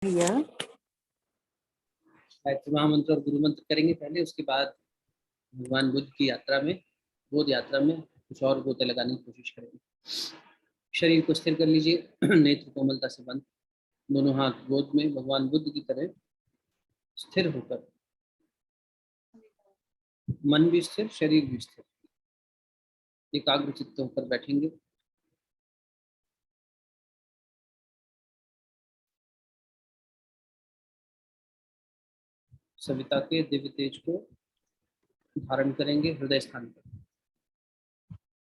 भैया गायत्री महामंत्र और गुरु मंत्र करेंगे पहले, उसके बाद भगवान बुद्ध की यात्रा में, बोध यात्रा में कुछ और गोते लगाने की कोशिश करेंगे। शरीर को स्थिर कर लीजिए, नेत्र कोमलता से बंद, दोनों हाथ गोद में भगवान बुद्ध की तरह स्थिर होकर, मन भी स्थिर, शरीर भी स्थिर, एकाग्र चित्त होकर बैठेंगे। सविता के दिव्य तेज को धारण करेंगे हृदय स्थान पर।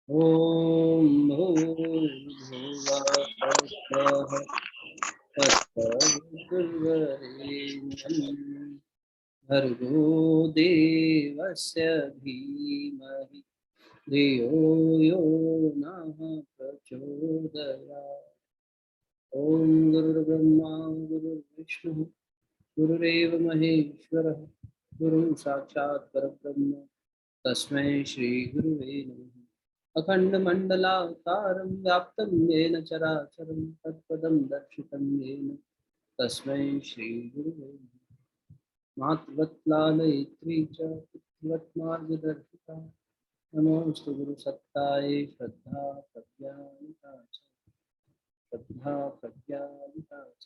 ओम भूर्भुवः स्वः तत्सवितुर्वरेण्यं भर्गो देवस्य धीमहि धियो यो नः प्रचोदयात्। ओम गुरुर्ब्रह्मा गुरुर्विष्णु गुरुरेव महेश्वरः गुरु साक्षात् परब्रह्म तस्मै श्री गुरुवे नमः। अखण्डमण्डलाकारं व्याप्तं येन चराचरं तत्पदं दर्शितं येन तस्मै श्री गुरुवे नमः। मातृवत्लालयित्री च पितृवत् मार्गदर्शिका नमोऽस्तु गुरुसत्तायै श्रद्धा प्रज्ञानिका च श्रद्धा प्रज्ञानिका च।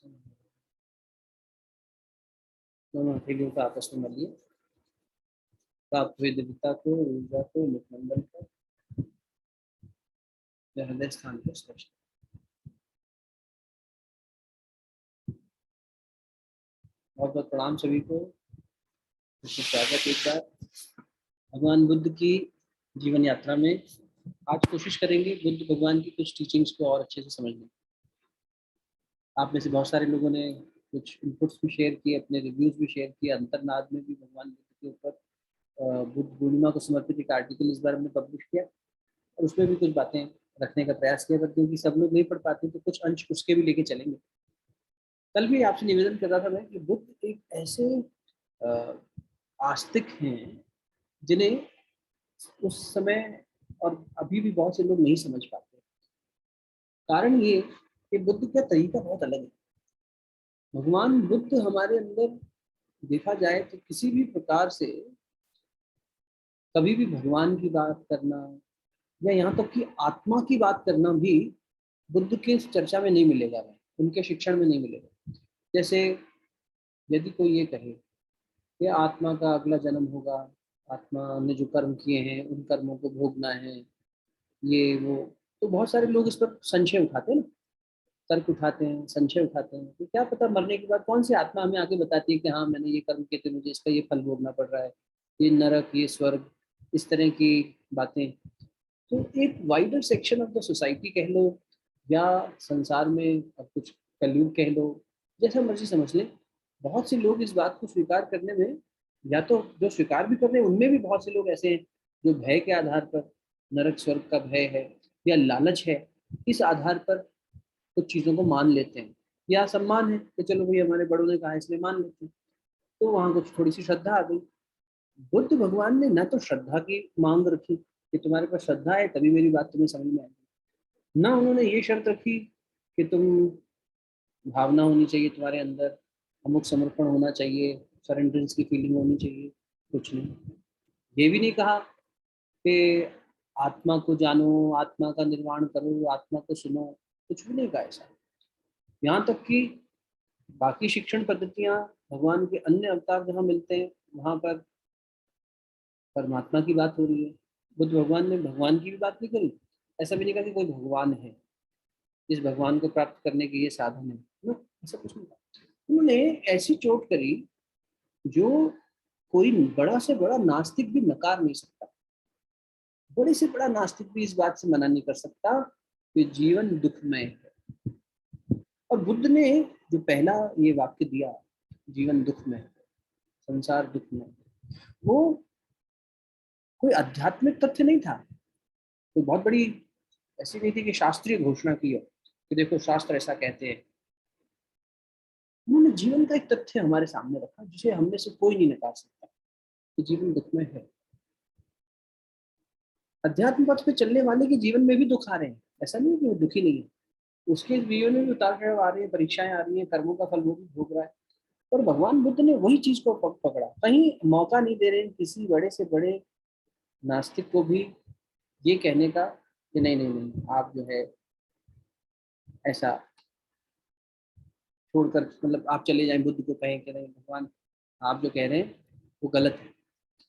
दोनों हथेलियों का आपस में मलिए। प्राप्त हुई दिव्यता को, ऊर्जा को मुखमंडल पर या हृदय स्थान पर स्पर्श। बहुत बहुत प्रणाम सभी को। स्वागत एक बार भगवान बुद्ध की जीवन यात्रा में। आज कोशिश करेंगे बुद्ध भगवान की कुछ टीचिंग्स को और अच्छे से समझने। आप में से बहुत सारे लोगों ने कुछ इनपुट्स भी शेयर किए, अपने रिव्यूज भी शेयर किए। अंतर्नाद में भी भगवान बुद्ध के ऊपर बुद्ध पूर्णिमा को समर्पित एक आर्टिकल इस बार हमने पब्लिश किया और उसमें भी कुछ बातें रखने का प्रयास किया, पर क्योंकि सब लोग नहीं पढ़ पाते तो कुछ अंश उसके भी लेके चलेंगे। कल भी आपसे निवेदन कर रहा था मैं कि बुद्ध एक ऐसे आस्तिक हैं जिन्हें उस समय और अभी भी बहुत से लोग नहीं समझ पाते। कारण ये कि बुद्ध का तरीका बहुत अलग है। भगवान बुद्ध हमारे अंदर देखा जाए तो किसी भी प्रकार से कभी भी भगवान की बात करना या यहाँ तक कि आत्मा की बात करना भी बुद्ध के चर्चा में नहीं मिलेगा, उनके शिक्षण में नहीं मिलेगा। जैसे यदि कोई ये कहे कि आत्मा का अगला जन्म होगा, आत्मा ने जो कर्म किए हैं उन कर्मों को भोगना है, ये वो, तो बहुत सारे लोग इस पर संशय उठाते हैं ना, तर्क उठाते हैं, संशय उठाते हैं कि क्या पता मरने के बाद कौन सी आत्मा हमें आके बताती है कि हाँ मैंने ये कर्म किए थे, मुझे इसका ये फल भोगना पड़ रहा है, ये नरक, ये स्वर्ग, इस तरह की बातें। तो एक wider section of the society कह लो या संसार में अब कुछ कलयुग कह लो, जैसा मर्जी समझ लें, बहुत से लोग इस बात को स्वीकार करने में, या तो जो स्वीकार भी कर रहे हैं उनमें भी बहुत से लोग ऐसे हैं जो भय के आधार पर, नरक स्वर्ग का भय है या लालच है, इस आधार पर कुछ चीज़ों को मान लेते हैं, या सम्मान है कि चलो भाई हमारे बड़ों ने कहा इसलिए मान लेते हैं, तो वहाँ कुछ थोड़ी सी श्रद्धा आ गई। बुद्ध भगवान ने न तो श्रद्धा की मांग रखी कि तुम्हारे पास श्रद्धा है तभी मेरी बात तुम्हें समझ में आएगी, ना उन्होंने ये शर्त रखी कि तुम भावना होनी चाहिए तुम्हारे अंदर, अमुक समर्पण होना चाहिए, सरेंडरेंस की फीलिंग होनी चाहिए, कुछ नहीं। ये भी नहीं कहा कि आत्मा को जानो, आत्मा का निर्माण करो, आत्मा को सुनो, कुछ भी नहीं कहा ऐसा। यहाँ तक कि बाकी शिक्षण पद्धतियाँ, भगवान के अन्य अवतार जहाँ मिलते हैं वहाँ पर परमात्मा की बात हो रही है। बुद्ध भगवान ने भगवान की भी बात नहीं करी, ऐसा भी नहीं कहा कि कोई भगवान है, इस भगवान को प्राप्त करने के ये साधन है ना, ऐसा कुछ नहीं कहा। उन्होंने ऐसी चोट करी जो कोई बड़ा से बड़ा नास्तिक भी नकार नहीं सकता, बड़े से बड़ा नास्तिक भी इस बात से मना नहीं कर सकता कि जीवन दुखमय है। और बुद्ध ने जो पहला ये वाक्य दिया, जीवन दुखमय, संसार दुखमय, वो कोई आध्यात्मिक तथ्य नहीं था, कोई बहुत बड़ी ऐसी नहीं थी कि शास्त्रीय घोषणा की हो कि देखो शास्त्र ऐसा कहते हैं। उन्होंने जीवन का एक तथ्य हमारे सामने रखा जिसे हमने से कोई नहीं नकार सकता कि जीवन दुख में है। अध्यात्म पथ पे चलने वाले के जीवन में भी दुख आ रहे हैं, ऐसा नहीं कि वो दुखी नहीं है, उसके जीवन में भी उतार चढ़ाव आ रहे हैं, परीक्षाएं आ रही हैं, कर्मों का फल वो भी भोग रहा है। और भगवान बुद्ध ने वही चीज को पकड़ा, कहीं मौका नहीं दे रहे हैं किसी बड़े से बड़े नास्तिक को भी ये कहने का कि नहीं नहीं नहीं, आप जो है ऐसा छोड़कर, मतलब आप चले जाएं, बुद्ध को कहें कि नहीं भगवान आप जो कह रहे हैं वो गलत है।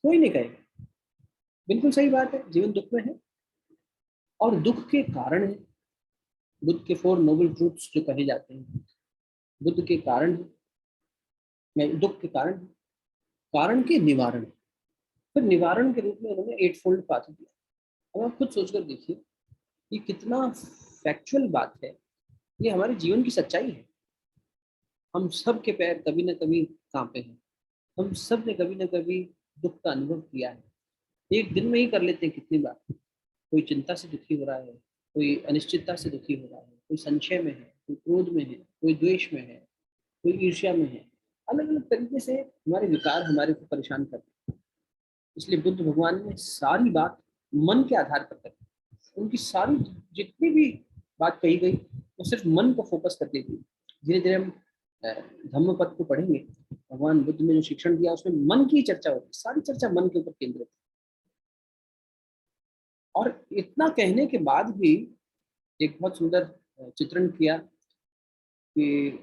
कोई नहीं कहेगा, बिल्कुल सही बात है, जीवन दुख में है और दुख के कारण है। बुद्ध के 4 नोबल ट्रूथ्स जो कहे जाते हैं, बुद्ध के कारण में दुख के कारण, कारण के निवारण, फिर निवारण के रूप में उन्होंने 8 फोल्ड पाथ दिया। अब आप खुद सोचकर देखिए ये कितना फैक्चुअल बात है, ये हमारे जीवन की सच्चाई है। हम सब के पैर कभी ना कभी कांपे हैं, हम सब ने कभी ना कभी दुख का अनुभव किया है। एक दिन में ही कर लेते हैं कितनी बार। कोई चिंता से दुखी हो रहा है, कोई अनिश्चितता से दुखी हो रहा है, कोई संशय में है, कोई क्रोध में है, कोई द्वेष में है, कोई ईर्ष्या में है। अलग अलग तरीके से हमारे विकार हमारे को परेशान करते हैं। इसलिए बुद्ध भगवान ने सारी बात मन के आधार पर करी। उनकी सारी जितनी भी बात कही गई वो सिर्फ मन को फोकस कर देती। धीरे धीरे हम धम्म पद को पढ़ेंगे, भगवान बुद्ध ने जो शिक्षण दिया उसमें मन की चर्चा होती, सारी चर्चा मन के ऊपर केंद्रित। और इतना कहने के बाद भी एक बहुत सुंदर चित्रण किया कि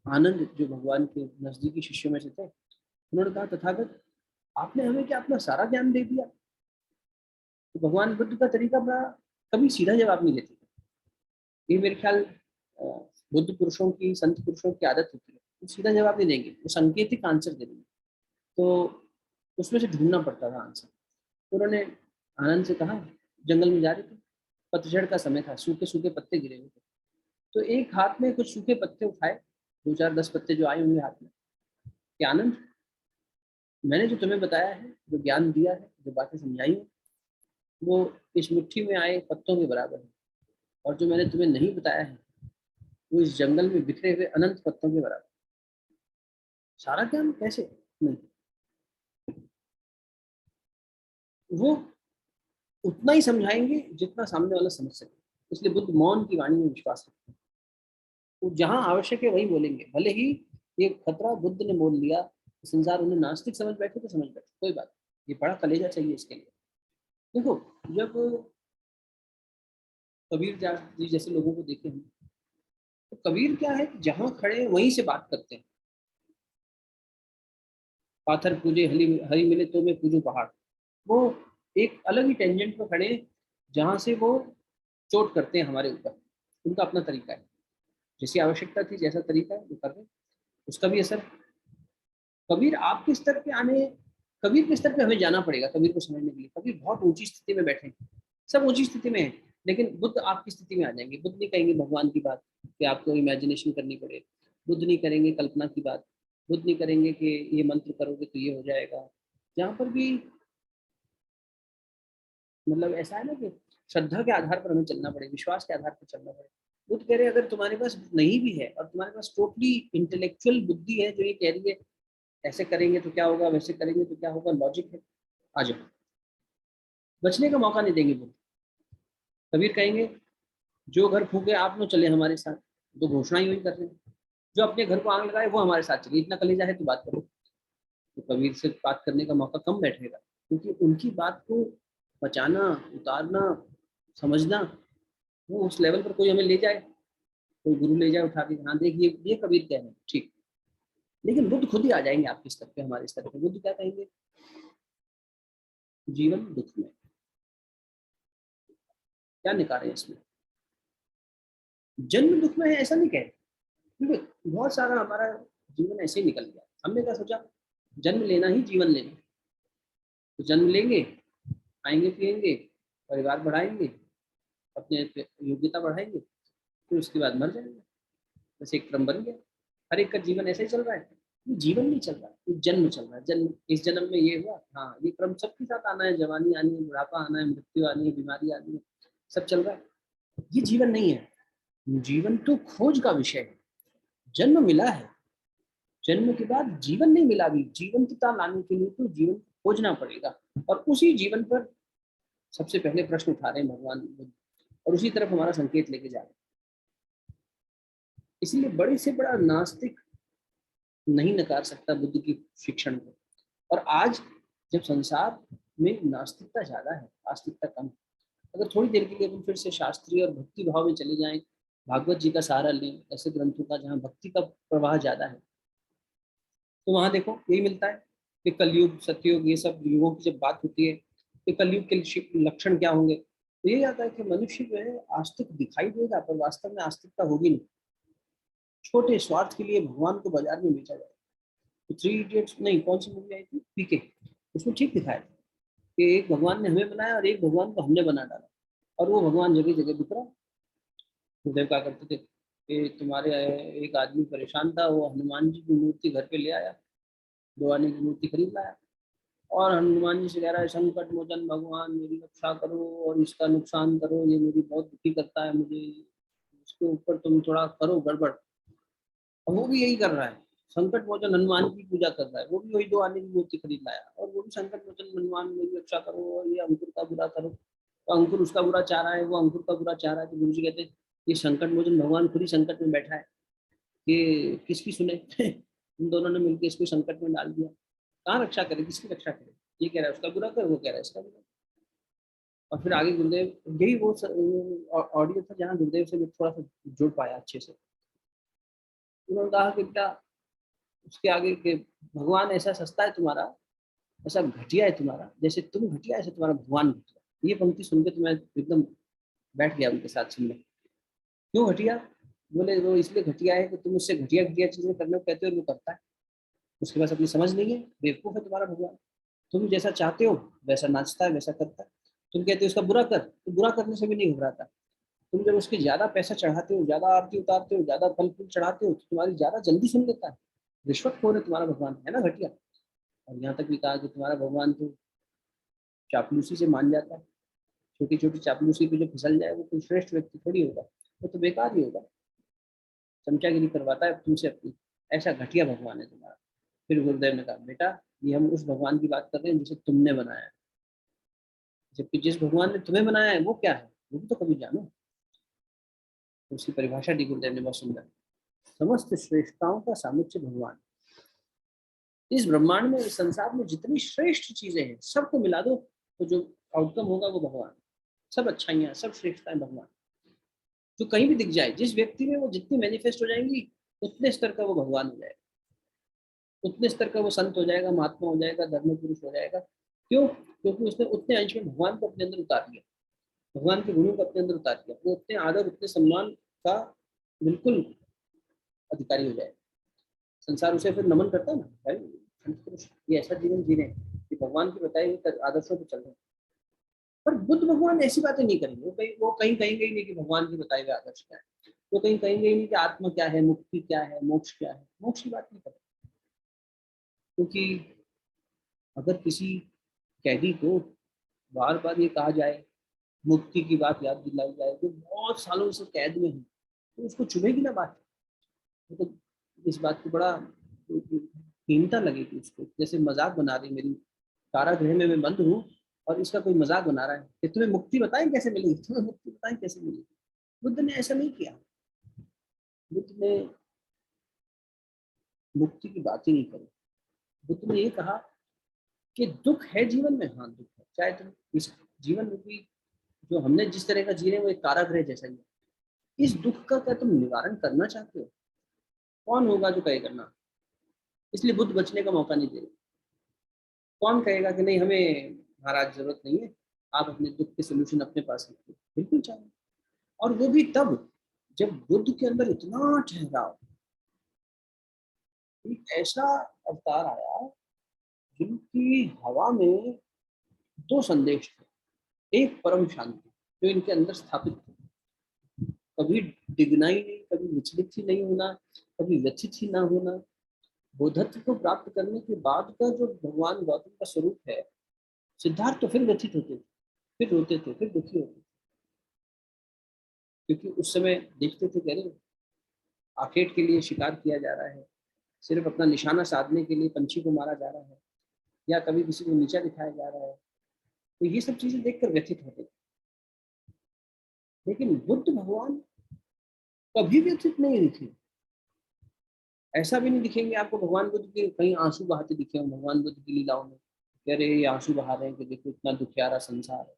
आनंद जो भगवान के नजदीकी शिष्यों में से थे, उन्होंने कहा तथागत आपने हमें क्या अपना सारा ज्ञान दे दिया। तो भगवान बुद्ध का तरीका बड़ा, कभी सीधा जवाब नहीं देते थे। ये मेरे ख्याल बुद्ध पुरुषों की, संत पुरुषों की आदत होती है, वो सीधा जवाब नहीं देंगे, वो सांकेतिक आंसर दे देंगे। तो उसमें से ढूंढना पड़ता था आंसर। तो उन्होंने आनंद से कहा, जंगल में जा रहे थे, पतझड़ का समय था, सूखे सूखे पत्ते गिरे हुए थे। तो एक हाथ में कुछ सूखे पत्ते उठाए, 2 4 10 पत्ते जो आए होंगे हाथ में, कि आनंद मैंने जो तुम्हें बताया है, जो ज्ञान दिया है, जो बातें समझाई है, वो इस मुट्ठी में आए पत्तों के बराबर है। और जो मैंने तुम्हें नहीं बताया है वो इस जंगल में बिखरे हुए अनंत पत्तों के बराबर। सारा ज्ञान कैसे नहीं, वो उतना ही समझाएंगे जितना सामने वाला समझ सके। इसलिए बुद्ध मौन की वाणी में विश्वास रखते हैं, वो जहां आवश्यक है वही बोलेंगे। भले ही ये खतरा बुद्ध ने मोल लिया, संसार उन्हें नास्तिक समझ बैठे तो समझ बैठे, कोई बात नहीं, ये बड़ा कलेजा चाहिए इसके लिए। देखो, जब कबीर जी जैसे लोगों को देखे हम, तो कबीर क्या है, जहां खड़े हैं वहीं से बात करते हैं। पाथर पूजे हरी हरी मिले तो मैं पूजू पहाड़, वो एक अलग ही टेंजेंट पर खड़े हैं, जहां से वो चोट करते हैं हमारे ऊपर। उनका अपना तरीका है, जैसी आवश्यकता थी, जैसा तरीका है वो कर रहे हैं, उसका भी असर। कबीर आपके स्तर पे आने, कबीर के स्तर पे हमें जाना पड़ेगा कबीर को समझने के लिए। कबीर बहुत ऊंची स्थिति में बैठे हैं, सब ऊंची स्थिति में है, लेकिन बुद्ध आपकी स्थिति में आ जाएंगे। बुद्ध नहीं कहेंगे भगवान की बात कि आपको इमेजिनेशन करनी पड़े, बुद्ध नहीं करेंगे कल्पना की बात, बुद्ध नहीं करेंगे कि ये मंत्र करोगे तो ये हो जाएगा। जहाँ पर भी मतलब ऐसा है ना कि श्रद्धा के आधार पर हमें चलना पड़े, विश्वास के आधार पर चलना पड़े। बुद्ध कह रहे अगर तुम्हारे पास नहीं भी है और तुम्हारे पास टोटली इंटेलेक्चुअल बुद्धि है जो ये कह रही है ऐसे करेंगे तो क्या होगा, वैसे करेंगे तो क्या होगा, लॉजिक है, आ जाओ। बचने का मौका नहीं देंगे बुद्ध। कबीर कहेंगे जो घर फूके आप लोग चले हमारे साथ, तो घोषणा ही वही कर रहे हैं। जो अपने घर को आग लगाए वो हमारे साथ चले, इतना कलेजा है तो बात करो। तो कबीर से बात करने का मौका कम बैठेगा, क्योंकि उनकी बात को बचाना, उतारना, समझना, वो उस लेवल पर कोई हमें ले जाए, कोई गुरु ले जाए उठा के, हाँ देखिए ये कबीर कह रहे हैं ठीक। लेकिन बुद्ध खुद ही आ जाएंगे आपके स्तर पे, हमारे स्तर पे। बुद्ध क्या कहेंगे, जीवन दुख में, क्या निकाले इसमें, जन्म दुख में है ऐसा नहीं कह, क्योंकि बहुत सारा हमारा जीवन ऐसे ही निकल गया। हमने क्या सोचा, जन्म लेना ही जीवन लेना, तो जन्म लेंगे, खाएंगे पिएंगे, परिवार बढ़ाएंगे, अपने योग्यता बढ़ाएंगे, फिर उसके बाद मर जाएंगे। बस एक क्रम बन गया, हर एक का जीवन ऐसे ही चल रहा है। ये जीवन नहीं चल रहा, ये जन्म चल रहा है। जन्म, इस जन्म में ये हुआ, हाँ ये क्रम सबके साथ आना है, जवानी आनी है, बुढ़ापा आना है, मृत्यु आनी है, बीमारी आनी है, सब चल रहा है। ये जीवन नहीं है, जीवन तो खोज का विषय है। जन्म मिला है, जन्म के बाद जीवन नहीं मिला, भी जीवंतता लाने के लिए तो जीवन खोजना पड़ेगा। और उसी जीवन पर सबसे पहले प्रश्न उठा रहे हैं भगवान बुद्ध, और उसी तरफ हमारा संकेत लेके जा रहे हैं। इसलिए बड़े से बड़ा नास्तिक नहीं नकार सकता बुद्ध की शिक्षण को। और आज जब संसार में नास्तिकता ज्यादा है, आस्तिकता कम, अगर थोड़ी देर के लिए अपन फिर से शास्त्रीय और भक्ति भाव में चले जाएं, भागवत जी का सहारा लें, ऐसे ग्रंथों का जहाँ भक्ति का प्रवाह ज्यादा है, तो वहां देखो यही मिलता है कि कलयुग, सतयुग, ये सब युगों की जब बात होती है कि कलयुग के लक्षण क्या होंगे, तो यही आता है कि मनुष्य जो है आस्तिक दिखाई देगा, पर वास्तव में आस्तिकता होगी नहीं। छोटे स्वार्थ के लिए भगवान को बाजार में बेचा जाए। तो थ्री इडियट्स नहीं, कौन सी मूवी आई थी, पीके, उसमें ठीक दिखाया था कि एक भगवान ने हमें बनाया और एक भगवान को हमने बना डाला, और वो भगवान जगह जगह दिख रहा। गुरुदेव क्या करते थे कि तुम्हारे एक आदमी परेशान था, वो हनुमान जी की मूर्ति घर पे ले आया, 2 आने की मूर्ति खरीद लाया, और हनुमान जी से कह रहा है, संकट मोचन भगवान मेरी रक्षा करो और इसका नुकसान करो, ये मेरी बहुत दुखी करता है मुझे, इसके ऊपर तुम थोड़ा करो गड़बड़। और वो भी यही कर रहा है, संकट मोचन हनुमान की पूजा कर रहा है, वो भी वही 2 आने की मूर्ति खरीद लाया, और वो भी संकट मोचन हनुमान मेरी रक्षा करो और ये अंकुर का बुरा करो। तो अंकुर उसका बुरा चाह रहा है, वो अंकुर का बुरा चाह रहा है, तो गुरु जी कहते हैं ये संकट मोचन भगवान खुद ही संकट में बैठा है, ये किसकी सुने। इन दोनों ने मिलकर इसको संकट में डाल दिया, कहाँ रक्षा करे, किसकी रक्षा करे, ये कह रहा है उसका बुरा कर, वो कह रहा है इसका बुरा। और फिर आगे गुरुदेव, यही वो ऑडियो था जहाँ गुरुदेव से मैं थोड़ा सा जुड़ पाया अच्छे से। उन्होंने कहा कि बेटा, उसके आगे के भगवान ऐसा सस्ता है तुम्हारा, ऐसा घटिया है तुम्हारा, जैसे तुम घटिया ऐसे तुम्हारा भगवान घटिया। ये पंक्ति सुन के तो मैं एकदम बैठ गया उनके साथ सुनने। क्यों घटिया? बोले वो इसलिए घटिया है कि तुम उससे घटिया घटिया चीजें करने को कहते हो और वो करता है, उसके पास अपनी समझ नहीं है, बेवकूफ है तुम्हारा भगवान। तुम जैसा चाहते हो वैसा नाचता है, वैसा करता है। तुम कहते हो उसका बुरा कर, तो बुरा करने से भी नहीं घबराता। तुम जब उसके ज्यादा पैसा चढ़ाते हो, ज्यादा आरती उतारते हो, ज्यादा फल फूल चढ़ाते हो, तो तुम्हारी ज्यादा जल्दी सुन लेता है। रिश्वतखोर है तुम्हारा भगवान, है ना घटिया। और यहाँ तक भी कहा कि तुम्हारा भगवान तो चापलूसी से मान जाता है, छोटी छोटी चापलूसी पे जो फिसल जाए वो कोई श्रेष्ठ व्यक्ति थोड़ी होगा, वो तो बेकार ही होगा, चमचागिरी करवाता है तुमसे अपनी, ऐसा घटिया भगवान है तुम्हारा। फिर गुरुदेव ने कहा बेटा, ये हम उस भगवान की बात कर रहे हैं जिसे तुमने बनाया है, जबकि जिस भगवान ने तुम्हें बनाया है वो क्या है, वो भी तो कभी जानो। तो उसकी परिभाषा दी गुरुदेव ने बहुत सुंदर, समस्त श्रेष्ठताओं का सामुच्य भगवान। इस ब्रह्मांड में, इस संसार में जितनी श्रेष्ठ चीजें हैं सबको मिला दो, तो जो आउटकम होगा वो भगवान। सब अच्छाइयाँ, सब श्रेष्ठताएं भगवान। जो कहीं भी दिख जाए, जिस व्यक्ति में वो जितनी मैनिफेस्ट हो जाएंगी, उतने स्तर का वो भगवान हो जाएगा, उतने स्तर का वो संत हो जाएगा, महात्मा हो जाएगा, धर्म पुरुष हो जाएगा। क्यों? क्योंकि उसने उतने अंश में भगवान को अपने अंदर उतार लिया, भगवान के गुणों को अपने अंदर उतार लिया, वो उतने आदर, उतने सम्मान का बिल्कुल अधिकारी हो जाएगा। संसार उसे फिर नमन करता है ना, भाई संत पुरुष ये ऐसा जीवन जी रहे हैं कि भगवान के बताए हुए आदर्शों पर चल रहे हैं। पर बुद्ध भगवान ऐसी बातें नहीं करेंगे, वो कहीं कहेंगे ही नहीं कि भगवान के बताए हुए आदर्श क्या है, वो कहीं कहेंगे ही नहीं कि आत्मा क्या है, मुक्ति क्या है, मोक्ष क्या है, मोक्ष की बात नहीं करें। क्योंकि अगर किसी कैदी को बार बार ये कहा जाए, मुक्ति की बात याद दिलाई जाए, तो बहुत सालों से कैद में है, तो उसको चुभेगी ना बात। तो इस बात की बड़ा हीनता लगेगी उसको, जैसे मजाक बना रही मेरी, कारागृह में मैं बंद हूँ और इसका कोई मजाक बना रहा है कि तुम्हें मुक्ति बताएं कैसे मिलेगी, तुम्हें मुक्ति बताएं कैसे मिलेगी। बुद्ध ने ऐसा नहीं किया, बुद्ध ने मुक्ति की बात ही नहीं करी। बुद्ध ने ये कहा कि दुख है जीवन में, हाँ दुख है, चाहे तुम इस जीवन रूपी जो हमने जिस तरह का जी रहे हैं वो एक कारागृह जैसा ही है। इस दुख का क्या तुम निवारण करना चाहते हो? कौन होगा जो कहेगा ना? इसलिए बुद्ध बचने का मौका नहीं दे रहे। कौन कहेगा कि नहीं हमें महाराज जरूरत नहीं है, आप अपने दुख के सोल्यूशन अपने पास रखिए, बिल्कुल चाहिए। और वो भी तब जब बुद्ध के अंदर इतना ठहराव, एक ऐसा अवतार आया जिनकी हवा में 2 संदेश थे, एक परम शांति जो इनके अंदर स्थापित थी, कभी डिगना ही नहीं, कभी विचलित ही नहीं होना, कभी व्यथित ही ना होना। बुद्धत्व को प्राप्त करने के बाद का जो भगवान गौतम का स्वरूप है, सिद्धार्थ तो फिर व्यथित होते थे, फिर रोते थे, फिर दुखी होते थे, क्योंकि उस समय देखते थे कह रहे आखेट के लिए शिकार किया जा रहा है, सिर्फ अपना निशाना साधने के लिए पंछी को मारा जा रहा है, या कभी किसी को नीचा दिखाया जा रहा है, तो ये सब चीजें देखकर व्यथित होते थे। लेकिन बुद्ध भगवान कभी व्यथित नहीं दिखे, ऐसा भी नहीं दिखेंगे आपको भगवान बुद्ध के कहीं आंसू बहाते दिखे हो भगवान बुद्ध की लीलाओं में, कह रहे ये आंसू बहा रहे हैं कि देखो इतना दुखियारा संसार है।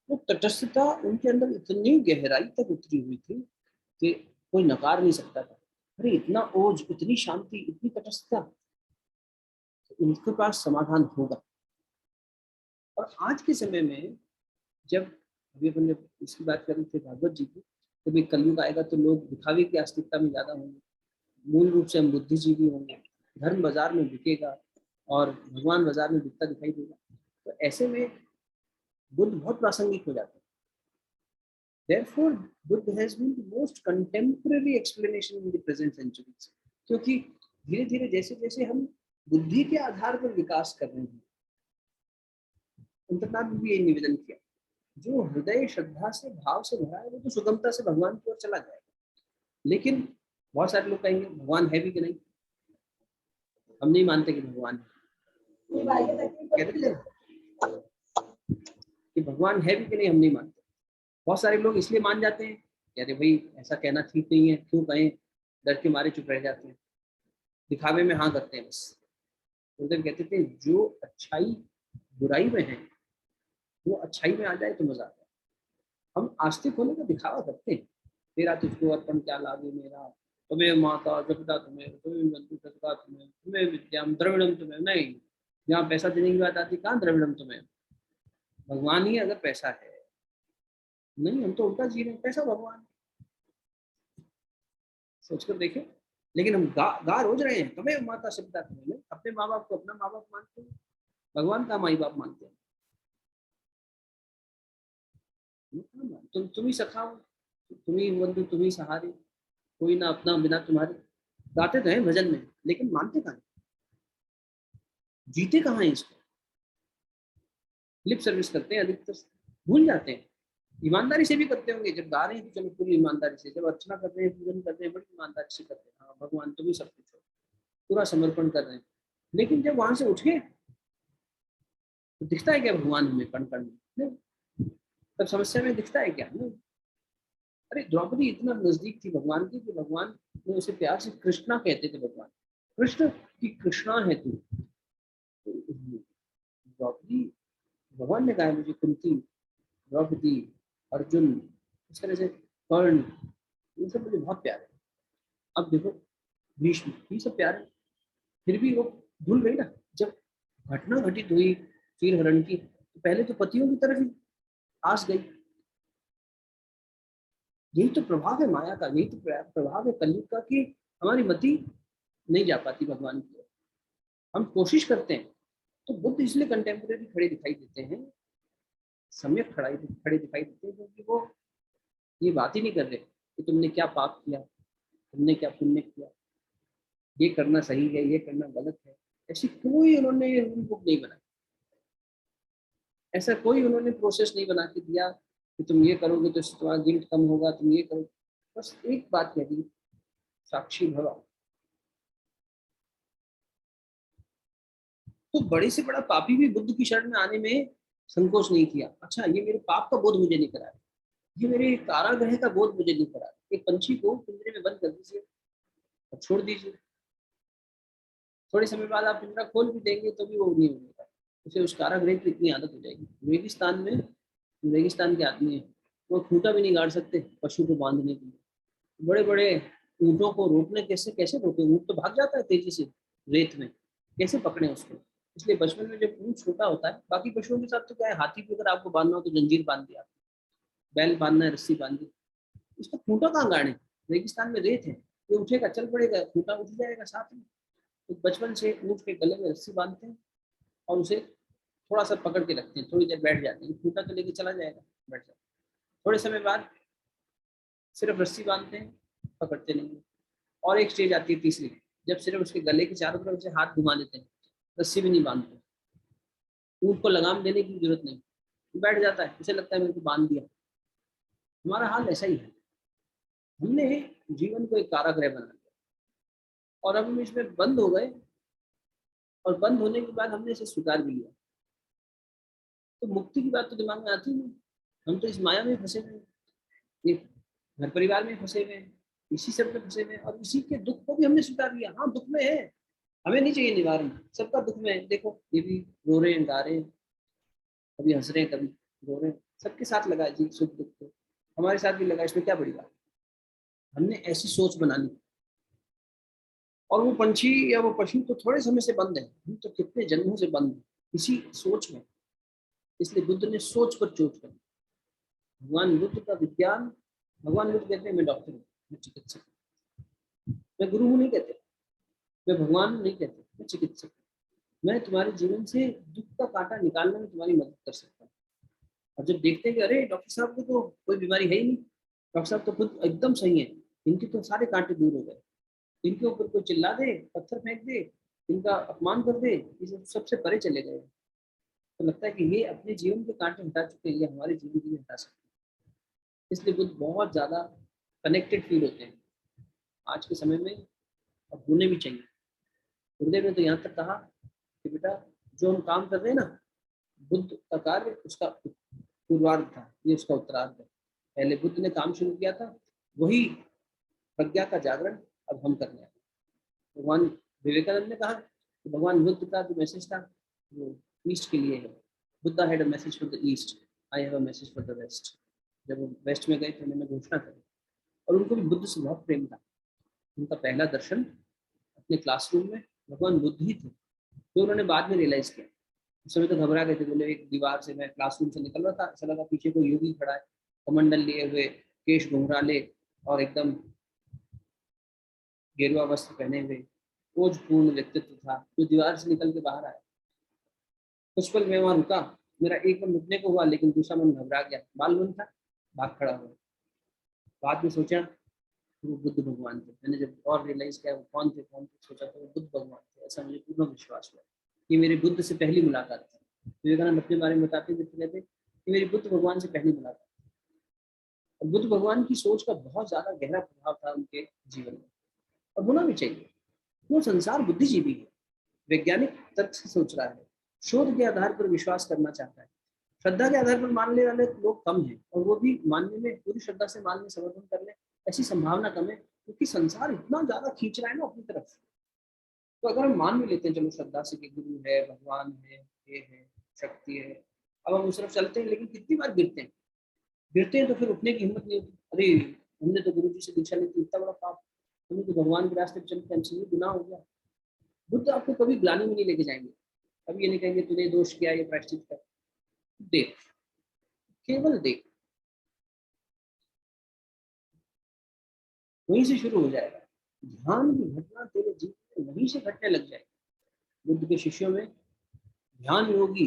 वो तटस्थता उनके अंदर इतनी गहराई तक उतरी हुई थी कि कोई नकार नहीं सकता था। अरे इतना ओज, इतनी शांति, इतनी तटस्थता, उनके पास समाधान होगा। और आज के समय में जब अभी अपन जब इसकी बात कर रहे थे भागवत जी की, जब एक कलयुग आएगा तो लोग दिखावे की आस्तिकता में ज्यादा होंगे, मूल रूप से हम बुद्धिजीवी होंगे, धर्म बाजार में बिकेगा और भगवान बाजार में बिकता दिखाई देगा। तो ऐसे में बुद्ध बहुत प्रासंगिक हो जाते हैं। Therefore, Buddha has been the most contemporary explanation in the present centuries. क्योंकि धीरे धीरे जैसे जैसे हम बुद्धि के आधार पर विकास कर रहे हैं, अंतर्नाथ ने भी यही निवेदन किया, जो हृदय श्रद्धा से भाव से भरा है वो तो सुगमता से भगवान की ओर चला जाएगा। लेकिन बहुत सारे लोग कहेंगे भगवान है भी कि नहीं, हम नहीं मानते कि भगवान है, कहते हैं कि भगवान है भी कि नहीं हम नहीं मानते। बहुत सारे लोग इसलिए मान जाते हैं कि अरे भाई ऐसा कहना ठीक नहीं है, क्यों कहें, डर के मारे चुप रह जाते हैं, दिखावे में हाँ करते हैं बस। गुरुदेव कहते थे जो अच्छाई बुराई में है वो अच्छाई में आ जाए तो मजा आता है। हम आस्तिक होने का दिखावा करते हैं, तेरा तुझको अर्पण क्या लागे मेरा, तुम्हें माता जपदा तुम्हें, तुम्हें बंधु सदा तुम्हें, तुम्हें विद्याम द्रविड़म तुम्हें। नहीं, जहाँ पैसा देने की बात आती कहाँ द्रविड़म तुम्हें, भगवान ही अगर पैसा है। नहीं, हम तो उल्टा जी रहे हैं, पैसा भगवान, सोचकर देखें। लेकिन हम गा रोज रहे हैं तुम्हें माता सविता तुम्हें, अपने माँ बाप को अपना माँ बाप मानते हैं, भगवान का माई बाप मानते हैं। तुम ही सखा हो, तुम ही बंधु, तुम ही सहारे, कोई ना अपना बिना तुम्हारे। गाते तो हैं भजन में, लेकिन मानते कहाँ, जीते कहाँ है इसको। लिप सर्विस करते हैं अधिकतर, भूल जाते हैं। ईमानदारी से भी करते होंगे, जब गा रहे हैं तो चलो पूरी ईमानदारी से, जब अर्चना कर रहे हैं पूजन कर रहे हैं बड़ी ईमानदारी से करते हैं, हाँ भगवान तुम ही सब कुछ हो, पूरा समर्पण कर रहे हैं। लेकिन जब वहां से उठे तो दिखता है क्या भगवान हमें कण कण में? नहीं। तब समस्या में दिखता है क्या? नहीं। अरे द्रौपदी इतना नजदीक थी भगवान की कि भगवान ने उसे प्यार से कृष्णा कहते थे, भगवान कृष्ण की कृष्णा है तू। द्रौपदी, भगवान ने कहा मुझे कुंती, द्रौपदी, अर्जुन, इस तरह से कर्ण, ये सब मुझे बहुत प्यार है। अब देखो भीष्म, ये सब प्यार है, फिर भी वो भूल गई ना। जब घटना घटित हुई चीर हरण की, तो पहले तो पतियों की तरफ ही आस गई। यही तो प्रभाव है माया का, यही तो प्रभाव है कलयुग का, कि हमारी मति नहीं जा पाती भगवान की ओर। हम कोशिश करते हैं। तो बुद्ध इसलिए कंटेम्प्रेरी खड़े दिखाई देते हैं, सम्यक खड़े दिखाई देते हैं, क्योंकि वो ये बात ही नहीं कर रहे कि तुमने क्या पाप किया, तुमने क्या पुण्य किया, ये करना सही है, ये करना गलत है। ऐसी कोई उन्होंने रूल बुक नहीं बनाई, ऐसा कोई उन्होंने प्रोसेस नहीं बना के दिया कि तुम ये करोगे तो इससे तुम्हारा गिल्ट कम होगा, तुम ये करो। बस एक बात कह दी, साक्षी भव। तो बड़े से बड़ा पापी भी बुद्ध की शरण में आने में संकोच नहीं किया। अच्छा, ये मेरे पाप का बोध मुझे नहीं करा, ये मेरे कारागृह का बोध मुझे नहीं करा। एक पंछी को पिंजरे में बंद कर दीजिए और छोड़ दीजिए, थोड़े समय बाद आप पिंजरा खोल भी देंगे तो भी वो नहीं होगा, उसे उस कारागृह की इतनी आदत हो जाएगी। रेगिस्तान में, रेगिस्तान के आदमी है, वो खूंटा भी नहीं गाड़ सकते पशु को बांधने के लिए। बड़े बड़े ऊँटों को रोकने, कैसे कैसे रोके, ऊँट तो भाग जाता है तेजी से रेत में, कैसे पकड़े उसको। इसलिए बचपन में जब ऊँट छोटा होता है, बाकी पशुओं के साथ तो क्या है, हाथी को अगर आपको बांधना हो तो जंजीर बांध दिया, बैल बांधना है रस्सी बांध दी, इसको खूंटा कहाँ गाड़े, रेगिस्तान में रेत है, ये उठेगा चल पड़ेगा, खूंटा उठ जाएगा साथ में। तो बचपन से ऊँट के गले में रस्सी बांधते हैं और उसे थोड़ा सा पकड़ के रखते हैं, थोड़ी देर बैठ जाते हैं, खूंटा तो लेके चला जाएगा, बैठ जाता। थोड़े समय बाद सिर्फ रस्सी बांधते हैं, पकड़ते नहीं हैं। और एक स्टेज आती है तीसरी, जब सिर्फ उसके गले के चारों तरफ से हाथ घुमा देते हैं, रस्सी भी नहीं बांधते, ऊँट को लगाम देने की जरूरत नहीं, बैठ जाता है, उसे लगता है मेरे को बांध दिया। हमारा हाल ऐसा ही है, हमने जीवन को एक कारागृह बना दिया और अब हम इसमें बंद हो गए, और बंद होने के बाद हमने इसे स्वीकार भी लिया। तो मुक्ति की बात तो दिमाग में आती नहीं, हम तो इस माया में फंसे हुए हैं, ये घर परिवार में फंसे हुए हैं, इसी सब में फंसे हुए हैं और इसी के दुख को भी हमने स्वीकार किया। हाँ दुख में है, हमें नहीं चाहिए निवारण, सबका दुख में है। देखो ये भी रो रहे हैं, गा रहे हैं, कभी हंस रहे हैं, कभी रो रहे हैं, सबके साथ लगा है जी सुख दुख तो, हमारे साथ भी लगा, इसमें क्या बड़ी बात। हमने ऐसी सोच बना ली। और वो पंछी या वो पशु तो थोड़े समय से बंद है, हम तो कितने जन्मों से बंद है इसी सोच में। इसलिए बुद्ध ने सोच पर चोट कर दी। भगवान बुद्ध का विज्ञान, भगवान बुद्ध कहते हैं मैं डॉक्टर हूँ, मैं चिकित्सक हूँ, मैं गुरु हूँ नहीं कहते, मैं भगवान हूँ नहीं कहते, मैं चिकित्सक हूँ। मैं तुम्हारे जीवन से दुख का कांटा निकालने में तुम्हारी मदद कर सकता हूँ। और जब देखते हैं कि अरे डॉक्टर साहब को तो कोई बीमारी है ही नहीं, डॉक्टर साहब तो खुद एकदम सही है, इनके तो सारे कांटे दूर हो गए, इनके ऊपर कोई चिल्ला दे, पत्थर फेंक दे, इनका अपमान कर दे, ये सबसे परे चले गए, तो लगता है कि ये अपने जीवन के कांटे हटा चुके हैं, ये हमारे जीवन के लिए हटा सकते हैं। इसलिए बुद्ध बहुत ज्यादा कनेक्टेड फील होते हैं आज के समय में, और होने भी चाहिए। गुरुदेव ने तो यहाँ तक कहा कि बेटा जो हम काम कर रहे हैं ना, बुद्ध का कार्य उसका पूर्वार्ध था, ये उसका उत्तरार्ध है। पहले बुद्ध ने काम शुरू किया था, वही प्रज्ञा का जागरण अब हम कर रहे हैं। भगवान विवेकानंद ने कहा कि भगवान बुद्ध का जो मैसेज था वो ईस्ट के लिए है। Buddha had a message for the east, I have a message for the west. जब वो वेस्ट में गए तो उन्होंने घोषणा करी, और उनको भी बुद्ध से बहुत प्रेम था। उनका पहला दर्शन अपने क्लासरूम में भगवान बुद्ध ही थे, जो उन्होंने बाद में रियलाइज किया। उस समय तो घबरा गए थे, बोले एक दीवार से मैं क्लासरूम से निकल रहा था, ऐसा लगा पीछे कोई योगी खड़ा है, कमंडल लिए हुए, केश घुंघराले और एकदम गेरुआ वस्त्र पहने हुए, ओजपूर्ण व्यक्तित्व था, जो दीवार से निकल के बाहर आया। कुछ पल मैं वहां रुका, मेरा एक बार रुकने को हुआ, लेकिन दूसरा मन घबरा गया, बाल था, भाग खड़ा हुआ। बाद में सोचा वो बुद्ध भगवान थे। मैंने जब और रियलाइज किया वो कौन थे, सोचा तो वो बुद्ध भगवान थे, ऐसा मुझे पूर्ण विश्वास हुआ। ये मेरे बुद्ध से पहली मुलाकात थी। विवेकानंद अपने बारे में बताते थे, कहते कि मेरी बुद्ध भगवान से पहली मुलाकात। और बुद्ध भगवान की सोच का बहुत ज्यादा गहरा प्रभाव था उनके जीवन में, और होना भी चाहिए। वो संसार बुद्धिजीवी है, वैज्ञानिक तर्क से सोच रहा है, शोध के आधार पर विश्वास करना चाहता है। श्रद्धा के आधार पर मानने वाले लोग कम हैं, और वो भी मानने में पूरी श्रद्धा से मानने समर्थन करने ऐसी संभावना कम है, क्योंकि संसार इतना ज्यादा खींच रहा है ना अपनी तरफ। तो अगर हम मान भी लेते हैं चलो श्रद्धा से कि गुरु है, भगवान है, ये है, शक्ति है, अब हम उस तरफ चलते हैं, लेकिन कितनी बार गिरते हैं, गिरते हैं तो फिर उठने की हिम्मत नहीं होती। अरे हमने तो गुरु जी से दीक्षा ली थी, इतना बड़ा पाप, हमने तो भगवान के रास्ते पर चलते हमसे ये गुनाह हो गया। बुद्ध आपको कभी ग्लानि में नहीं लेके जाएंगे, कभी ये नहीं कहेंगे तूने दोष किया, ये प्रायश्चित कर। देख, केवल देख, वहीं से शुरू हो जाएगा। ध्यान की घटना तेरे जीवन में वहीं से घटने लग जाएगी। बुद्ध के शिष्यों में ध्यान योगी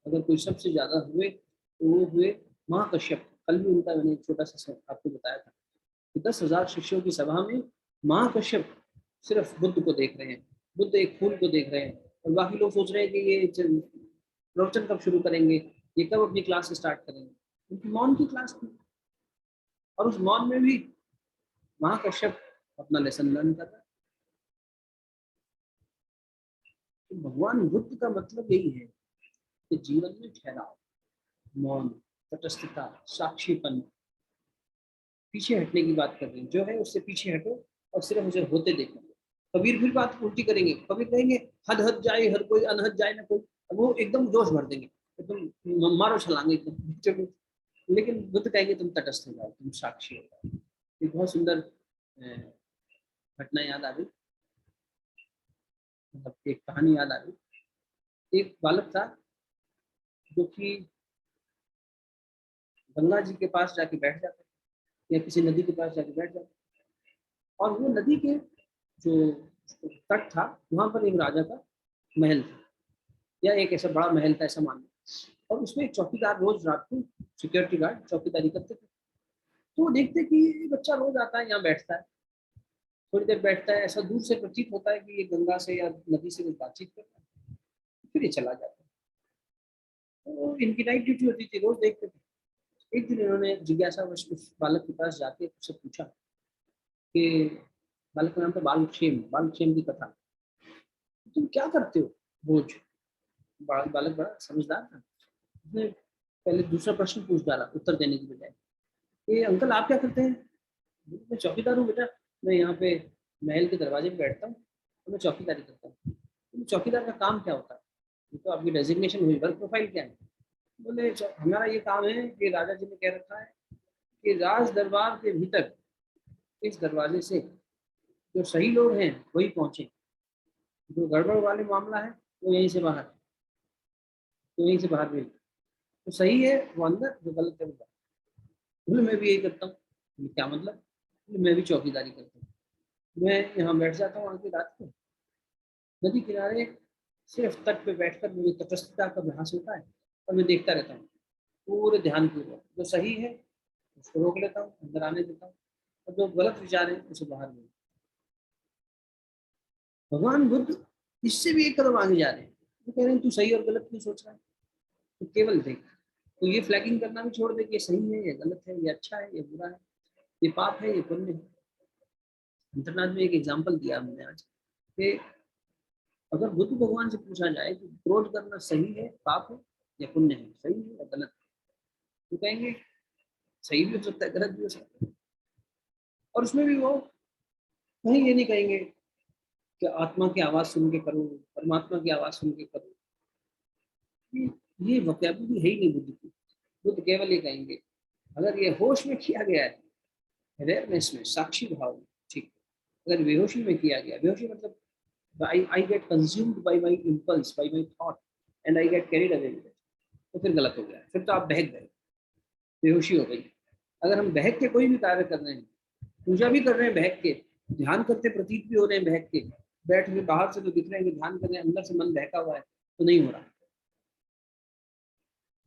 अगर कोई सबसे ज्यादा हुए तो वो हुए महाकश्यप। कल भी उनका मैंने एक छोटा सा आपको बताया था कि 10,000 शिष्यों की सभा में महाकश्यप सिर्फ बुद्ध को देख रहे हैं, बुद्ध एक फूल को देख रहे हैं, और बाकी लोग सोच रहे हैं कि ये प्रवचन कब शुरू करेंगे, ये कब अपनी क्लास स्टार्ट करेंगे। उनकी मौन की क्लास थी, और उस मौन में भी महाकश्यप अपना लेसन लर्न कर रहा है। तो भगवान बुद्ध का मतलब यही है कि जीवन में ठहराव, मौन, तटस्थता, साक्षीपन, पीछे हटने की बात कर रहे हैं, जो है उससे पीछे हटो और सिर्फ उसे होते देखो। कबीर फिर बात उल्टी करेंगे, कबीर कहेंगे हद हद जाए हर कोई, अनहद जाए ना कोई। वो एकदम जोश भर देंगे, तुम मारो छलांगे एकदम। लेकिन बुद्ध कहेंगे तुम तटस्थ हो जाओ, तुम साक्षी हो जाओ। एक बहुत सुंदर घटना याद आ गई, मतलब एक कहानी याद आ गई। एक बालक था जो कि गंगा जी के पास जाके बैठ जाता, या किसी नदी के पास जाके बैठ जाता, और वो नदी के जो तट था वहां पर एक राजा का महल था, या एक ऐसा बड़ा महल था ऐसा मान लो, और उसमें एक चौकीदार रोज रात को सिक्योरिटी गार्ड चौकीदारी करते थे। तो वो देखते कि ये बच्चा रोज आता है यहाँ बैठता है, थोड़ी देर बैठता है, ऐसा दूर से प्रतीत होता है कि ये गंगा से या नदी से कुछ बातचीत करता है, फिर ये चला जाता है। तो इनकी नाइट ड्यूटी होती थी, रोज देखते थे। एक दिन इन्होंने जिज्ञासा उस बालक के पास जाके उससे पूछा कि बालक का नाम था बालक्षेम, बालक्षेम की कथा, तुम क्या करते हो रोज। बालक बड़ा समझदार था, उसने पहले दूसरा प्रश्न पूछ डाला उत्तर देने की बजाय, ये अंकल आप क्या करते हैं। मैं चौकीदार हूँ बेटा। मैं यहाँ पे महल के दरवाजे पे बैठता हूँ तो मैं चौकीदारी करता हूँ। तो चौकीदार का काम क्या होता है? ये तो आपकी डेजिग्नेशन हुई, वर्क प्रोफाइल क्या है? बोले हमारा ये काम है कि राजा जी ने कह रखा है कि राज दरबार के भीतर इस दरवाजे से जो सही लोग हैं वही पहुंचे, जो गड़बड़ वाले मामला है वो यहीं से बाहर, तो यहीं से बाहर भेज, तो सही है वो अंदर, जो गलत है वो बाहर। बोले मैं भी यही करता हूँ। बोले क्या मतलब? बोले मैं भी चौकीदारी करता हूँ। मैं यहाँ बैठ जाता हूँ आके रात को नदी किनारे, सिर्फ तट पे बैठकर मुझे तटस्थता का अभ्यास होता है और मैं देखता रहता हूँ पूरे ध्यान पूर्वक, जो सही है उसको रोक लेता हूँ, अंदर आने देता हूँ, और जो गलत विचार है उसे बाहर भेज। भगवान बुद्ध इससे भी एक कदम आगे जा रहे हैं। वो कह रहे हैं तू सही और गलत क्यों सोच रहा है, तो केवल देख, तो ये फ्लैगिंग करना भी छोड़ दे कि ये सही है, ये गलत है, ये अच्छा है, ये बुरा है, ये पाप है, ये पुण्य है। अंतरनाथ में एक एग्जाम्पल दिया हमने आज कि अगर बुद्ध भगवान से पूछा जाए कि क्रोध करना सही है, पाप है या पुण्य है, सही है या गलत है, तो कहेंगे सही भी हो सकता है, गलत भी हो सकता है। और उसमें भी वो कहीं ये नहीं कहेंगे कि आत्मा की आवाज सुन के करो, परमात्मा की आवाज सुन के करो, ये वोकैबुलरी है ही नहीं बुद्ध की। बुद्ध केवल ये कहेंगे अगर ये होश में किया गया है, अवेयरनेस में, साक्षी भाव में, ठीक है। अगर बेहोशी में किया गया, बेहोशी मतलब I get consumed by my impulse, by my thought, and I get carried away with it, तो फिर गलत हो गया, फिर तो आप बहक गए, बेहोशी हो गई। अगर हम बहक के कोई भी कार्य कर रहे हैं, पूजा भी कर रहे हैं बहक के, ध्यान करते प्रतीत भी हो रहे हैं बहक के, बैठ के बाहर से तो दिख रहे हैं कि ध्यान कर रहे हैं, अंदर से मन बहका हुआ है, तो नहीं हो रहा।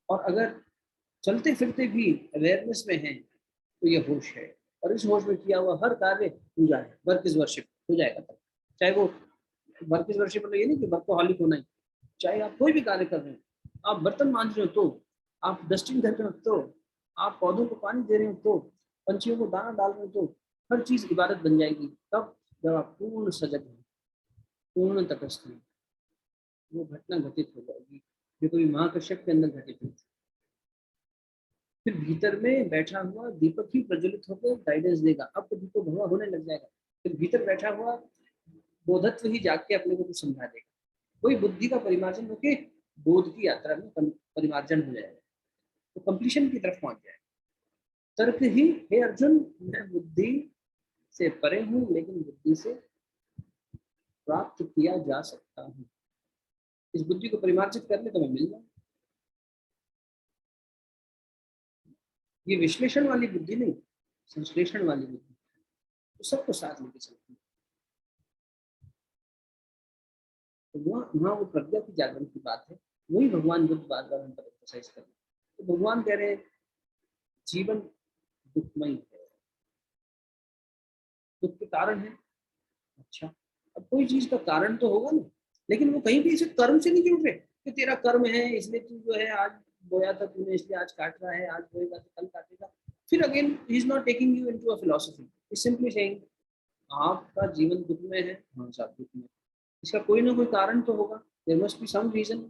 और अगर चलते फिरते भी अवेयरनेस में हैं तो ये होश है, और इस होश में किया हुआ हर कार्य पूजा है, वर्क इज वर्शिप हो जाएगा तब। चाहे वो वर्क इज वर्शिप मतलब ये नहीं कि वर्कोहॉलिक होना ही, चाहे आप कोई भी कार्य कर रहे हो, आप बर्तन मांज रहे हो तो, आप डस्टिंग कर रहे हो तो, आप पौधों को पानी दे रहे हो तो, पंछियों को दाना डाल रहे हो तो, हर चीज इबादत बन जाएगी तब जब आप पूर्ण सजग हैं, पूर्ण तटस्थ हैं। वो घटना घटित हो जाएगी जो कभी महाकश्यप के अंदर घटित हुई। फिर भीतर में बैठा हुआ दीपक ही प्रज्वलित होकर गाइडेंस देगा, अब तो दीपक भगवा होने लग जाएगा। फिर भीतर बैठा हुआ बोधत्व ही जाग के अपने को कुछ समझा देगा, वही बुद्धि का परिमार्जन होके बोध की यात्रा में परिमार्जन हो जाएगा, तो कंप्लीशन की तरफ पहुंच जाएगा। तर्क ही, हे अर्जुन, मैं बुद्धि से परे हूँ लेकिन बुद्धि से प्राप्त किया जा सकता हूँ। इस बुद्धि को परिमार्जित कर ले तो मैं मिल जाऊँ। ये विश्लेषण वाली बुद्धि नहीं, संश्लेषण वाली बुद्धि, तो सबको साथ लेके चलती है। तो वहाँ वो प्रज्ञा की जागरण की बात है, वही भगवान बुद्ध बार बार हम पर एक्सरसाइज कर रहे हैं। तो भगवान कह रहे हैं जीवन दुखमय है, दुख के कारण है। अच्छा, अब कोई चीज का कारण तो होगा ना, लेकिन वो कहीं भी इसे कर्म से नहीं जुड़ रहे कि तेरा कर्म है इसलिए तू जो है आज बोया था तूने इसलिए आज काट रहा है, आज बोएगा तो कल काटेगा। फिर again he is not taking you into a philosophy, is simply saying आपका जीवन दुख में है, हाँ साहब दुख में, इसका कोई ना कोई कारण तो होगा, there must be some reason.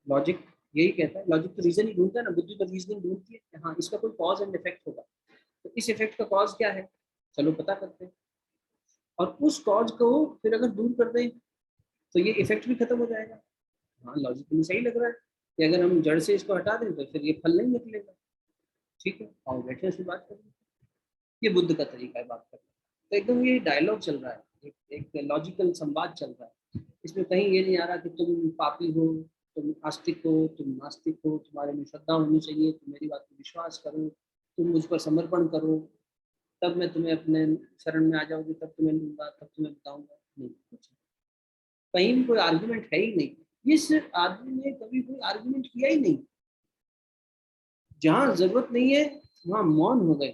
Logic यही कहता है, लॉजिक तो रीजन ही ढूंढता है ना, बुद्धि तो रीजनिंग ढूंढती है कि हाँ इसका कोई कॉज एंड इफेक्ट होगा, तो इस इफेक्ट का कॉज क्या है, चलो पता करते हैं, और उस कॉज को फिर अगर दूर कर दें तो ये इफेक्ट भी खत्म हो जाएगा। हाँ लॉजिकली सही लग रहा है कि अगर हम जड़ से इसको हटा दें तो फिर ये फल नहीं निकलेगा। ठीक है, आओ बैठे इस बात करें। ये बुद्ध का तरीका है बात करने का। तो एकदम ये डायलॉग चल रहा है, एक लॉजिकल संवाद चल रहा है। इसमें कहीं ये नहीं आ रहा कि तुम पापी हो, तुम आस्तिक हो, तुम नास्तिक हो, तुम्हारे में श्रद्धा होनी चाहिए, तुम मेरी बात पर विश्वास करो, तुम मुझ पर समर्पण करो, तब मैं तुम्हें अपने शरण में आ जाऊंगी, तब तुम्हें लूंगा, तब तुम्हें बताऊंगा। नहीं, कुछ कहीं भी कोई आर्गुमेंट है ही नहीं। इस आदमी ने कभी कोई आर्गुमेंट किया ही नहीं, जहां जरूरत नहीं है वहां मौन हो गए।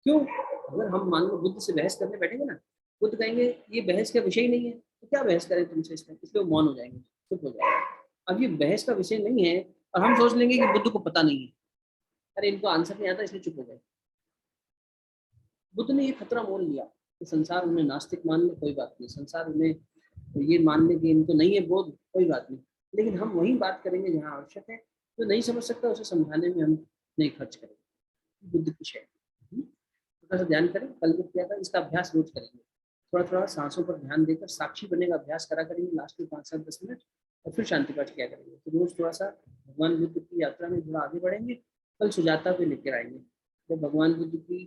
क्यों? अगर हम मान लो बुद्ध से बहस करने बैठेंगे ना, बुद्ध कहेंगे ये बहस का विषय नहीं है, तो क्या बहस करें तुमसे इसमें, इसलिए वो मौन हो जाएंगे, चुप हो जाएंगे। अब ये बहस का विषय नहीं है और हम सोच लेंगे कि बुद्ध को पता नहीं है, अरे इनको आंसर नहीं आता इसलिए चुप हो गए। बुद्ध ने ये खतरा मोल लिया कि संसार उन्हें नास्तिक मान ले कोई बात नहीं, संसार उन्हें ये मान ले कि इनको नहीं है बोध कोई बात नहीं, लेकिन हम वही बात करेंगे जहाँ आवश्यक है, जो नहीं समझ सकता उसे समझाने में हम नहीं खर्च करेंगे। बुद्ध की शैली। थोड़ा सा ध्यान करें, कल जो किया था इसका अभ्यास रोज करेंगे। थोड़ा थोड़ा सांसों पर ध्यान देकर साक्षी बनने का अभ्यास करा करेंगे लास्ट में 5 से 10 मिनट, और फिर शांति पाठ किया करेंगे। तो रोज थोड़ा सा भगवान बुद्ध की यात्रा में थोड़ा आगे बढ़ेंगे। कल सुजाता को लेकर आएंगे, तो भगवान बुद्ध की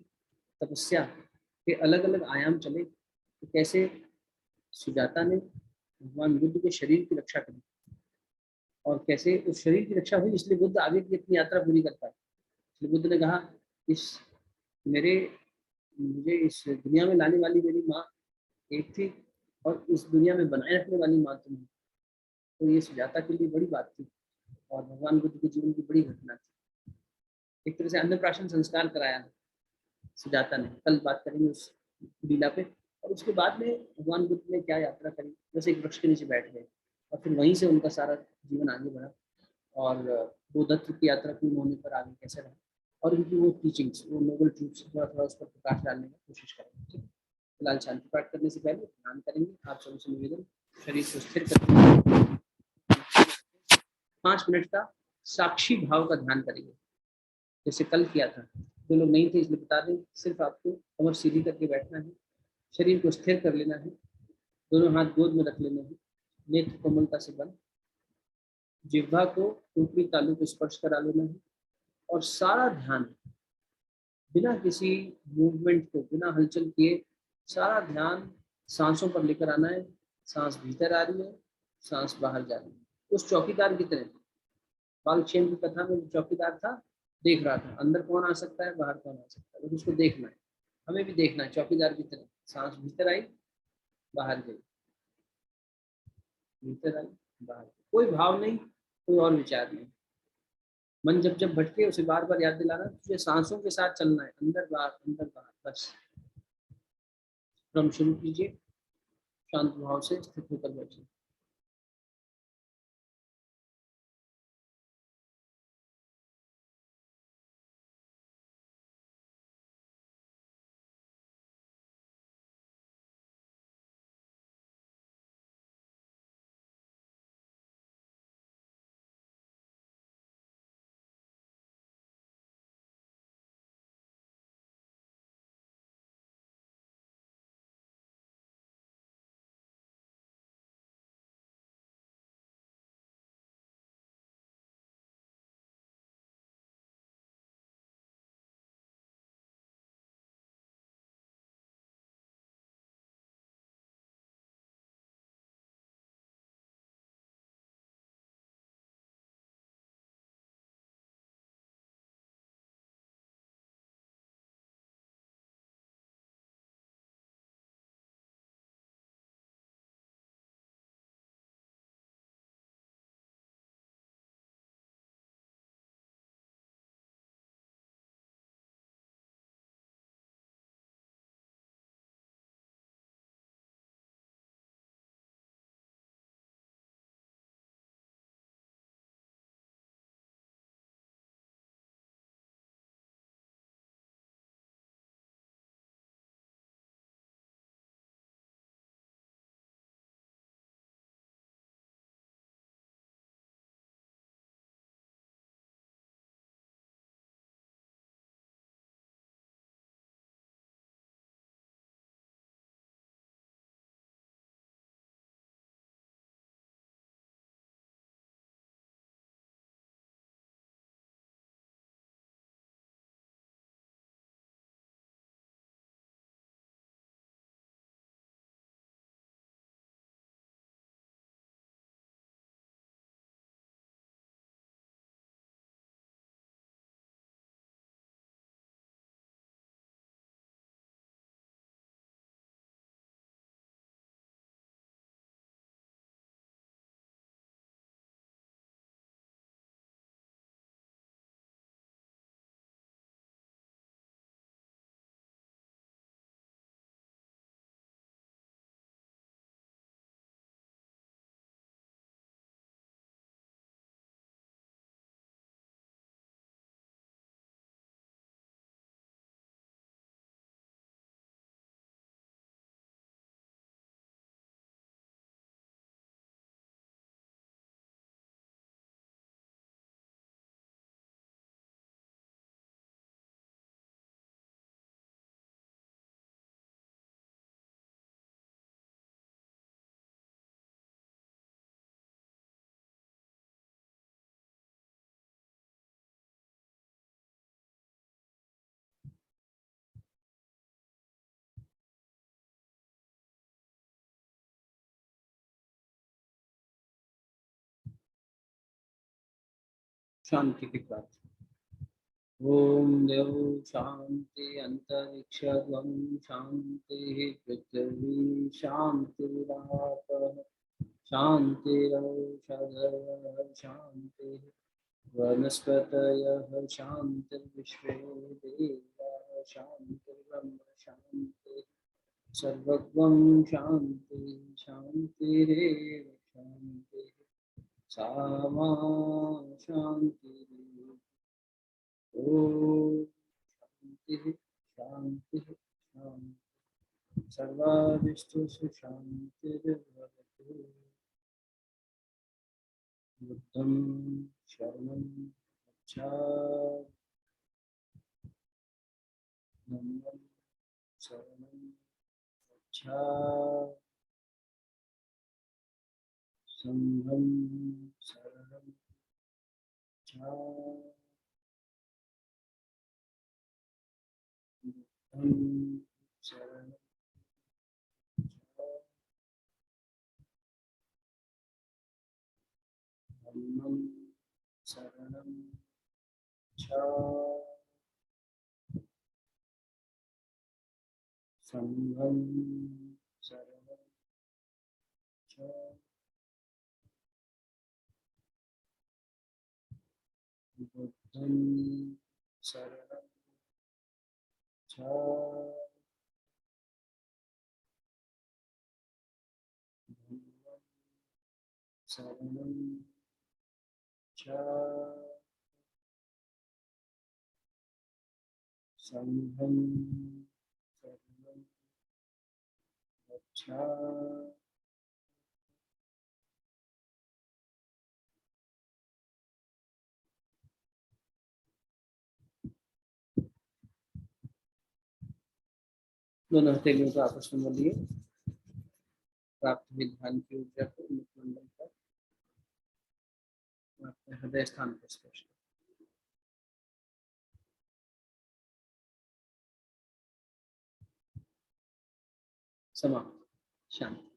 तपस्या के अलग अलग आयाम चले, तो कैसे सुजाता ने भगवान बुद्ध के शरीर की रक्षा करी, और कैसे उस शरीर की रक्षा हुई, इसलिए बुद्ध आगे की अपनी यात्रा पूरी कर पाए। इसलिए बुद्ध ने कहा, इस मेरे मुझे इस दुनिया में लाने वाली मेरी माँ एक थी, और इस दुनिया में बनाए रखने वाली माँ तुम हो। तो ये सुजाता के लिए बड़ी बात थी, और भगवान बुद्ध के जीवन की बड़ी घटना थी। एक तरह से अन्नप्राशन संस्कार कराया सुजाता ने, कल बात करेंगे उस लीला पे। और उसके बाद में भगवान बुद्ध ने क्या यात्रा करी, जैसे एक वृक्ष के नीचे बैठ गए, और फिर वहीं से उनका सारा जीवन आगे बढ़ा, और वो दत्त की यात्रा पूर्ण होने पर आगे कैसे रहा, और उनकी वो टीचिंग्स, वो नोबल ट्रूथ्स थोड़ा थोड़ा उस पर प्रकाश डालने की कोशिश करेंगे। ठीक है? फिलहाल शांति पाठ करने से पहले ध्यान करेंगे। आप सभी से निवेदन, शरीर को स्थिर करेंगे, 5 मिनट का साक्षी भाव का ध्यान करेंगे, जैसे कल किया था। जो लोग नहीं थे इसलिए बता दें, सिर्फ आपको कमर सीधी करके बैठना है, शरीर को स्थिर कर लेना है, दोनों हाथ गोद में रख लेने हैं, नेत्र कोमलता से बंद, जिह्वा को ऊपरी तालू को स्पर्श करा लेना है, और सारा ध्यान बिना किसी मूवमेंट को, बिना हलचल किए, सारा ध्यान सांसों पर लेकर आना है। सांस भीतर आ रही है, सांस बाहर जा रही है, उस चौकीदार की तरह। बालक्षेम की कथा में जो चौकीदार था, देख रहा था अंदर कौन आ सकता है, बाहर कौन आ सकता है, बस उसको देखना है। हमें भी देखना है चौकीदार की तरह, सांस भीतर आई, बाहर गई, भीतर आई, बाहर गई। कोई भाव नहीं, कोई और विचार नहीं। मन जब जब भटके उसे बार बार याद दिलाना, तुझे सांसों के साथ चलना है, अंदर बाहर, बस। क्रम शुरू कीजिए, शांत भाव से स्थित होकर बैठिए। शांति की प्रार्थना। ओम देव शांति अंतरिक्षं शांति पृथ्वी शांतिरापः शांतिरौषधयः शांति वनस्पतयः शांतिर्विश्वे देवाः शांतिर्ब्रह्म शांति सर्वं शांति शांतिरेव शांति सामा शांति। ओम शांति शांति शांति सर्वादिष्टु शांतिर्भवतु। बुद्धं शरणं गच्छामि धम्मं शरणं गच्छामि संघं शरणं गच्छामि बुद्धं शरणं गच्छामि धम्मं शरणं गच्छामि संघं शरणं गच्छामि बुद्धं शरणं गच्छामि धम्मं शरणं गच्छामि संघं शरणं गच्छामि। दोनों हथेलियों को आपस में मलिए। प्राप्त हुई ध्यान की ऊर्जा को मुखमंडल पर अपने हृदय स्थान पर स्पर्श करें। समाप्त। शांति।